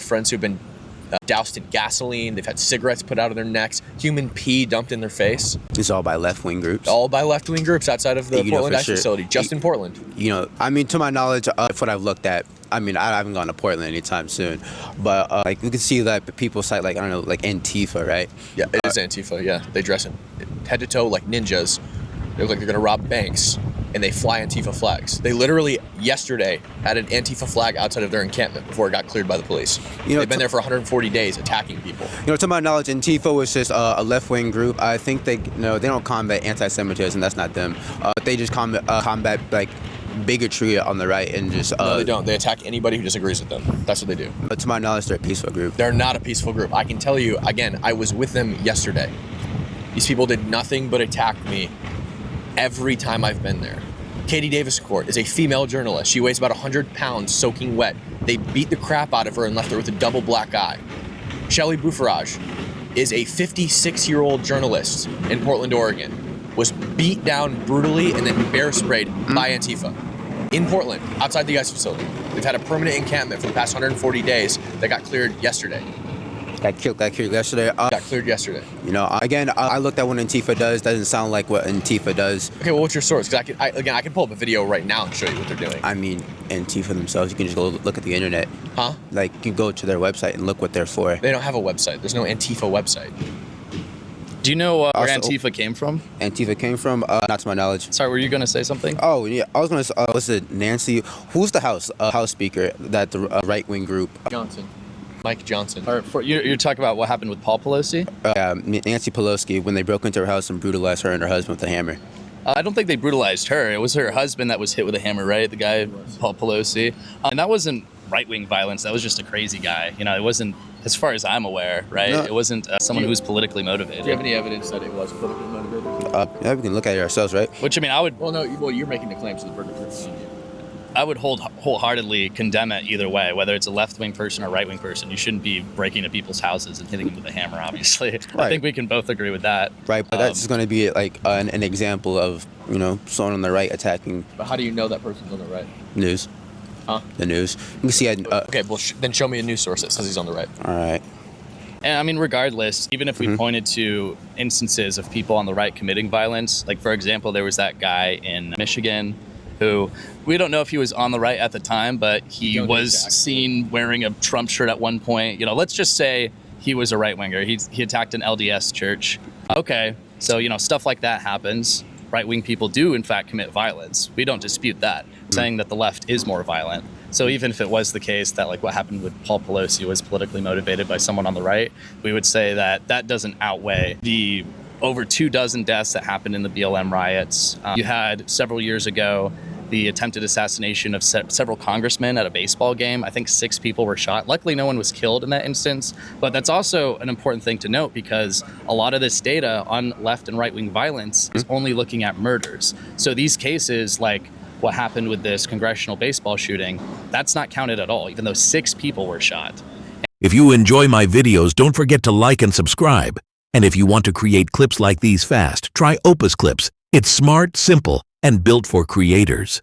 friends who've been doused in gasoline. They've had cigarettes put out of their necks, human pee dumped in their face. It's all by left-wing groups. All by left-wing groups outside of the Portland ICE sure. facility, just in Portland. You know, I mean, to my knowledge, what I've looked at, I mean, I haven't gone to Portland anytime soon, but like we can see that people cite like, I don't know, like Antifa, right? Yeah, it is Antifa. Yeah, they dress in head to toe like ninjas. They look like they're gonna rob banks, and they fly Antifa flags. They literally yesterday had an Antifa flag outside of their encampment before it got cleared by the police. They've been there for 140 days attacking people. You know, to my knowledge, Antifa was just a left-wing group. I think they don't combat anti-Semitism. That's not them. They just combat like bigotry on the right and just. No, they don't. They attack anybody who disagrees with them. That's what they do. But to my knowledge, they're a peaceful group. They're not a peaceful group. I can tell you again. I was with them yesterday. These people did nothing but attack me every time I've been there. Katie Davis Court is a female journalist. She weighs about 100 pounds soaking wet. They beat the crap out of her and left her with a double black eye. Shelley Boufarage is a 56-year-old journalist in Portland, Oregon. Was beat down brutally and then bear sprayed by Antifa in Portland, outside the ICE facility. They've had a permanent encampment for the past 140 days that got cleared yesterday. Got cleared yesterday. Got cleared yesterday. You know, again, I looked at what Antifa does. Doesn't sound like what Antifa does. Okay, well, what's your source? Because I can pull up a video right now and show you what they're doing. I mean, Antifa themselves, you can just go look at the internet. Huh? Like, you can go to their website and look what they're for. They don't have a website. There's no Antifa website. Do you know where Antifa came from? Antifa came from? Not to my knowledge. Sorry, were you going to say something? Oh, yeah. I was going to was it Nancy? Who's the House Speaker that the right-wing group? Johnson. Mike Johnson. You're talking about what happened with Paul Pelosi? Nancy Pelosi, when they broke into her house and brutalized her and her husband with a hammer. I don't think they brutalized her. It was her husband that was hit with a hammer, right? The guy, Paul Pelosi. And that wasn't right-wing violence. That was just a crazy guy. You know, it wasn't, as far as I'm aware, right? No. It wasn't someone who was politically motivated. Do you have any evidence that it was politically motivated? Yeah, we can look at it ourselves, right? Which, I mean, I would... Well, you're making the claims to the burden of proof. I would wholeheartedly condemn it either way, whether it's a left-wing person or right-wing person. You shouldn't be breaking into people's houses and hitting them with a hammer, obviously. Right. I think we can both agree with that. Right, but that's going to be like an example of, you know, someone on the right attacking. But how do you know that person's on the right? News. Huh? The news. You can see. Okay, well, then show me a news source that says he's on the right. All right. And I mean, regardless, even if we pointed to instances of people on the right committing violence, like, for example, there was that guy in Michigan who, we don't know if he was on the right at the time, but he was seen wearing a Trump shirt at one point. You know, let's just say he was a right-winger. He attacked an LDS church. Okay, so, you know, stuff like that happens. Right-wing people do, in fact, commit violence. We don't dispute that, saying that the left is more violent. So even if it was the case that, like, what happened with Paul Pelosi was politically motivated by someone on the right, we would say that that doesn't outweigh the over 24 deaths that happened in the BLM riots. You had several years ago the attempted assassination of several congressmen at a baseball game. I think 6 people were shot. Luckily, no one was killed in that instance. But that's also an important thing to note, because a lot of this data on left and right-wing violence is only looking at murders. So these cases, like what happened with this congressional baseball shooting, that's not counted at all, even though 6 people were shot. If you enjoy my videos, don't forget to like and subscribe. And if you want to create clips like these fast, try Opus Clips. It's smart, simple, and built for creators.